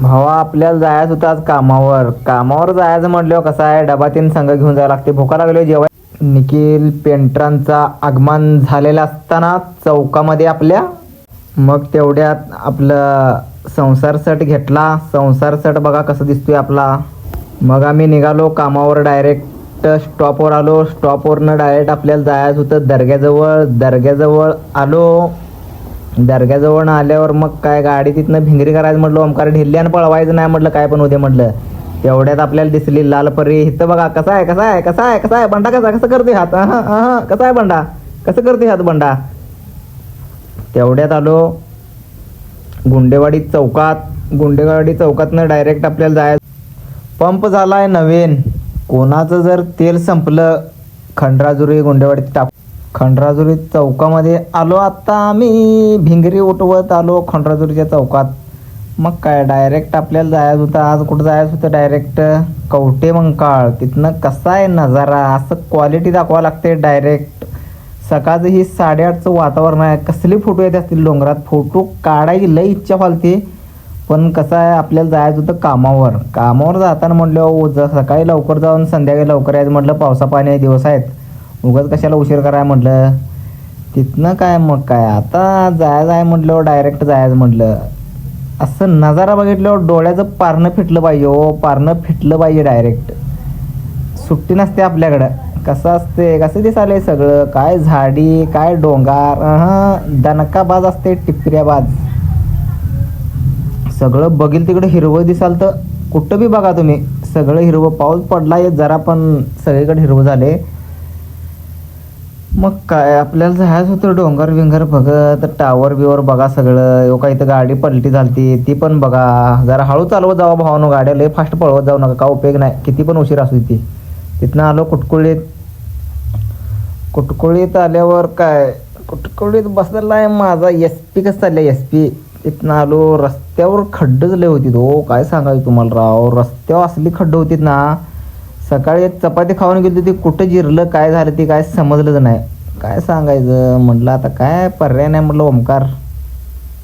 भावा आपल्याला जायचं होतं आज कामावर जायचं म्हटल्यावर कसं आहे, डबा तीन संघ घेऊन जायला लागते. भुका लागली जेव्हा निखिल पेंटरांचा आगमन झालेला असताना चौकामध्ये आपल्या, मग तेवढ्यात आपलं संसार सेट घेतला. संसार सेट बघा कसं दिसतोय आपला. मग आम्ही निघालो कामावर, डायरेक्ट स्टॉपवर आलो. स्टॉपवरनं डायरेक्ट आपल्याला जायचं होतं दर्ग्याजवळ आलो. दर्ग्याजवळ आल्यावर मग काय गाडी तिथनं भिंगरी करायचं म्हटलं. ओमकार ढिल्ल्यानं पळवायचं नाही म्हटलं, काय पण होते म्हटलं. तेवढ्यात आपल्याला दिसली लाल परी. इथं बघा कसा आहे बंडा, कसं करते हात, कसा आहे बंडा, कसं करते हात बंडा. तेवढ्यात आलो गुंडेवाडी चौकातनं डायरेक्ट आपल्याला जायचं. पंप झालाय नवीन. कोणाचं जर तेल संपलं खंडराजुरी गुंडेवाडीत खंडराजुरी चौकामध्ये आलो आता आम्ही. भिंगरी उठवत आलो खंडराजुरीच्या चौकात. मग काय डायरेक्ट आपल्याला जायचं होतं. आज कुठं जायचं होतं, डायरेक्ट कवठेमंकाळ. तिथनं कसा आहे नजारा, असं क्वालिटी दाखवा लागते. डायरेक्ट सकाळचं ही 8:30चं वातावरण आहे. कसले फोटो येत असतील डोंगरात. फोटो काढायची लई इच्छा फालते. पण कसं आहे आपल्याला जायचं होतं कामावर जाताना म्हटलं सकाळी लवकर जाऊन संध्याकाळी लवकर यायचं म्हटलं. पावसा पाणी दिवस आहेत, उगाच कशाला उशीर करायला म्हटलं. तिथनं काय मग काय आता जायचं आहे म्हटल्यावर डायरेक्ट जायचं म्हटलं. असं नजारा बघितल्यावर डोळ्याचं पारणं फिटलं पाहिजे डायरेक्ट. सुट्टी नसते आपल्याकडं. कसं असते, कसं दिसायलंय सगळं, काय झाडी, काय डोंगर, दणकाबाज असते, टिपऱ्याबाज. सगळं बघील तिकडे हिरवं दिसाल तर कुठं बी बघा तुम्ही, सगळं हिरवं. पाऊस पडलाय जरा पण सगळीकडे हिरवं झाले. मग काय आपल्याला जायचं होतं डोंगर विंगर बघत, टावर बिवर बघा सगळं. काही तर गाडी पलटी झालती ती पण बघा. जरा हळू चालवत जावा भावानो, गाड्या लय फास्ट पळवत जाऊ नका, का उपयोग नाही, किती पण उशीर असू ती. तिथनं आलो कुटकुळीत आल्यावर काय कुटकुळीत बसलेला आहे माझा SP. कसं चाललंय SP. तिथनं आलो, रस्त्यावर खड्डच लय होती हो, काय सांगायचं तुम्हाला राव. रस्त्यावर असली खड्ड होतीत ना. सकाळी एक चपाती खाऊन गेली ती कुठं जिरलं काय झालं ती काय समजलंच नाही. काय सांगायचं म्हटलं, आता काय पर्याय नाही म्हटलं. ओमकार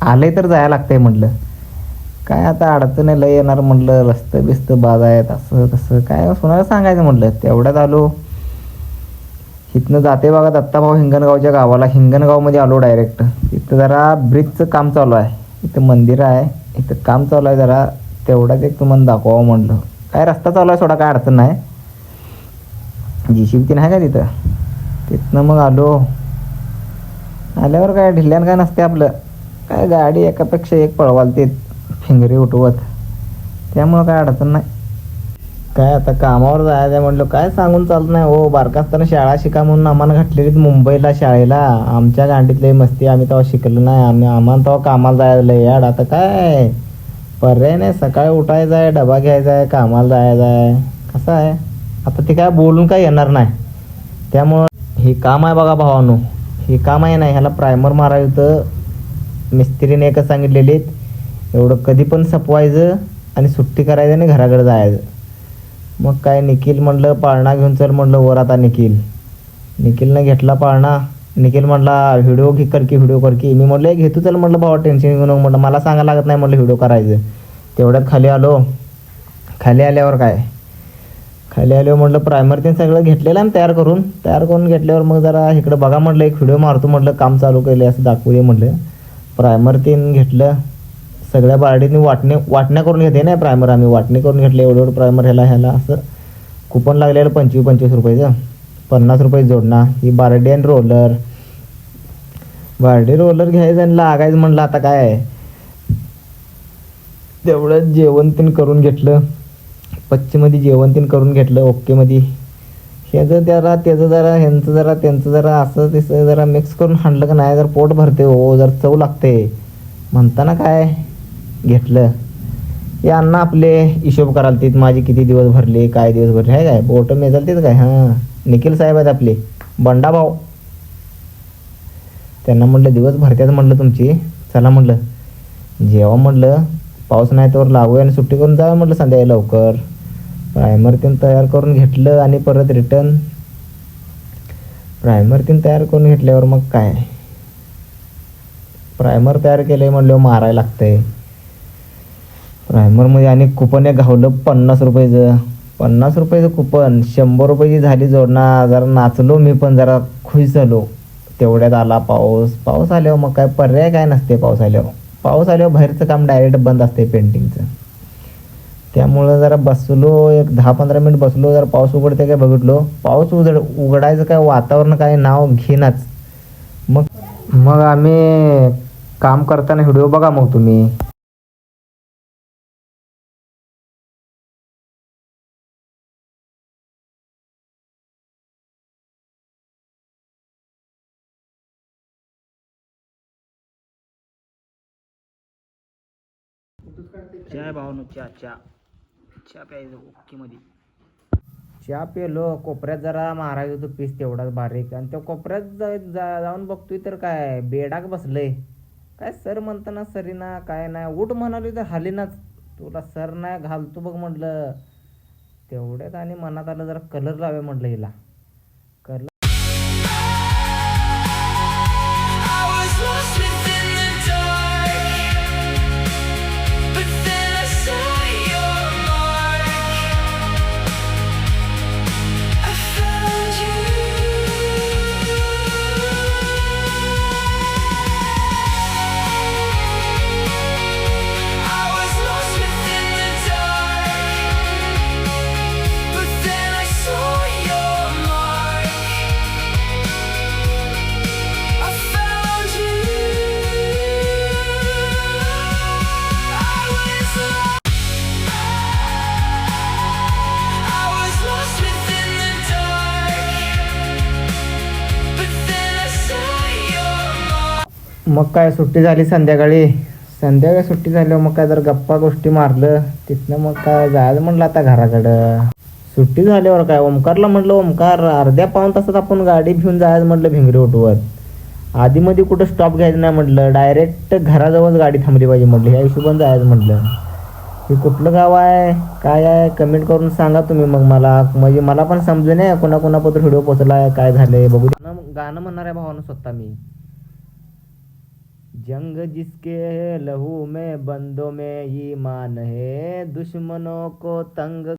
आले तर जायला लागतंय म्हटलं. काय आता अडचण लय येणार म्हटलं, रस्ते बिस्त बाज आहेत, असं तसं काय कोणाला सांगायचं म्हटलं. तेवढ्यात आलो. इथनं जाते बघा दत्ताभाऊ हिंगणगावच्या गावाला. हिंगणगावमध्ये आलो डायरेक्ट. इथं जरा ब्रिजचं काम चालू आहे, इथं मंदिर आहे, इथं काम चालू आहे जरा. तेवढ्याच एक तुम्हाला दाखवावं म्हटलं. काय रस्ता चालू आहे सोडा, काय अडचण नाही. JCB आहे का तिथनं मग आल्यावर काय ढिल्यानं काय नसते आपलं. काय गाडी एकापेक्षा एक पळवाल ते फिंगरी उठवत, त्यामुळं काय अडचण नाही. काय आता कामावर जायचं म्हटलं, काय सांगून चालत नाही हो. बारका असताना शाळा शिका म्हणून आम्हाला घातलेली मुंबईला शाळेला. आमच्या गांडीतले मस्ती, आम्ही तेव्हा शिकलो नाही. आम्हाला तेव्हा कामाला जायला याड. आता काय पर्याय नाही, सकाळी उठायचं आहे, डबा घ्यायचा आहे, कामाला जायचं आहे. कसं आहे आता ते काय बोलून काय येणार नाही. त्यामुळं हे काम आहे बघा भावानो, हे काम आहे नाही, ह्याला प्रायमर मारायचं. मिस्त्रीने एकच सांगितलेले, एवढं कधी पण सपवायचं आणि सुट्टी करायचं आणि घराकडे जायचं. मग काय निखिल म्हटलं पाळणा घेऊन चल म्हटलं वर. आता निखिलनं घेतला पाळणा. निखिल म्हटला व्हिडिओ कर की. मी म्हटलं घेतो चल म्हटलं भावा, टेन्शन घेऊ नको म्हटलं, मला सांगायला लागत नाही म्हटलं व्हिडिओ करायचं. तेवढ्यात खाली आलो. खाली आल्यावर म्हटलं प्रायमर ते सगळं घेतलेलं आहे तयार करून घेतल्यावर मग जरा इकडं बघा म्हटलं, एक व्हिडिओ मारतो म्हटलं, काम चालू केले असं दाखवू दे म्हटलं. प्रायमर तीन घेतलं. सगळ्या बारडीने वाटण्या करून घेते नाही प्रायमर. आम्ही वाटणी करून घेतलं. एवढं प्रायमर ह्याला असं कुपन लागलेलं 25 रुपयाचं, 50 रुपये जोडणा. ही बारडी आणि रोलर घ्यायचं आणि लागायचं म्हटलं. आता काय तेवढं जेवण तीन करून घेतलं. पच्चीमध्ये जेवण तीन करून घेतलं. ओकेमध्ये ह्याचं जरा त्याचं जरा ह्यांचं जरा त्यांचं जरा असं तसं जरा मिक्स करून हाणलं का नाही, जर पोट भरते हो, जर चव लागते म्हणताना काय घेतलं. हे अण्णा आपले हिशोब करायला तिथं माझे किती दिवस भरले, काय दिवस भरले आहे काय, बोट मेजाल तिथं काय. निखिल साहेब आहेत आपले, बंडा भाऊ. त्यांना म्हटलं दिवस भरत्यात म्हटलं तुमची, चला म्हटलं जेव्हा म्हटलं पाऊस नाही तर लागूया आणि सुट्टी करून जावं म्हटलं संध्याकाळी लवकर. प्रायमर तीन तयार करून घेतलं आणि परत रिटर्न. प्रायमर तीन तयार करून घेतल्यावर मग काय प्रायमर तयार केले म्हटल्यावर मारायला लागतंय. प्रायमरमध्ये आणि कुपन एक घावलं 50 रुपयाचं. 50 रुपयाचं कुपन 100 रुपयाची झाली जोडणा. जरा नाचलो मी पण, जरा खुश झालो. तेवढ्यात आला पाऊस. पाऊस आल्यावर मग काय पर्याय काय नसते. पाऊस आल्यावर बाहेरचं काम डायरेक्ट बंद असते पेंटिंगचं. त्यामुळं जरा बसलो, एक 10-15 मिनिट बसलो. जरा पाऊस उघडते काय बघितलो. पाऊस उघडायचं काय वातावरण काय नाव घेनाच. मग मग आम्ही काम करताना व्हिडिओ बघा मग तुम्ही. चहा भावनो चहा चहा चहा प्यायचं ओकेमध्ये. चहा पेलो. कोपऱ्यात जरा मारायचं होतं पीस तेवढाच बारीक. आणि त्या कोपऱ्यात जाऊन बघतोय तर काय बेडाक बसलंय. काय सर म्हणताना सरीना काय नाही. उठ म्हणाली तर हालीनाच. तुला सर नाही घालतो बघ म्हटलं. तेवढ्यात आणि मनात आलं जरा कलर लावे म्हटलं हिला. Colour I was lost within the dark, but then I saw your mark. I found you. I was lost within the dark, but then I saw your mark. I found you. I was lost within the dark, but then I saw your mark. मग काय सुट्टी झाली संध्याकाळी. सुट्टी झाल्यावर मग काय जर गप्पा गोष्टी मारलं. तिथनं मग काय जायचं म्हटलं आता घराकडं. सुट्टी झाल्यावर काय ओमकारला म्हटलं, ओमकार अर्ध्या पाऊण तासात आपण गाडी घेऊन जायचं म्हटलं भिंगरी उठवत. आधीमध्ये कुठं स्टॉप घ्यायचं नाही म्हटलं. डायरेक्ट घराजवळच गाडी थांबली पाहिजे म्हटलं. ह्या हिशोबाने जायचं म्हटलं. हे कुठलं गाव आहे काय आहे कमेंट करून सांगा तुम्ही मग मला. म्हणजे मला पण समजू नये कोणाकोणापत्र व्हिडिओ पोचला आहे काय झालंय बघू. गाणं म्हणणार आहे भावानं स्वतः मी. जंग जिसके लहू में बंदों में ईमान है, दुश्मनों को तंग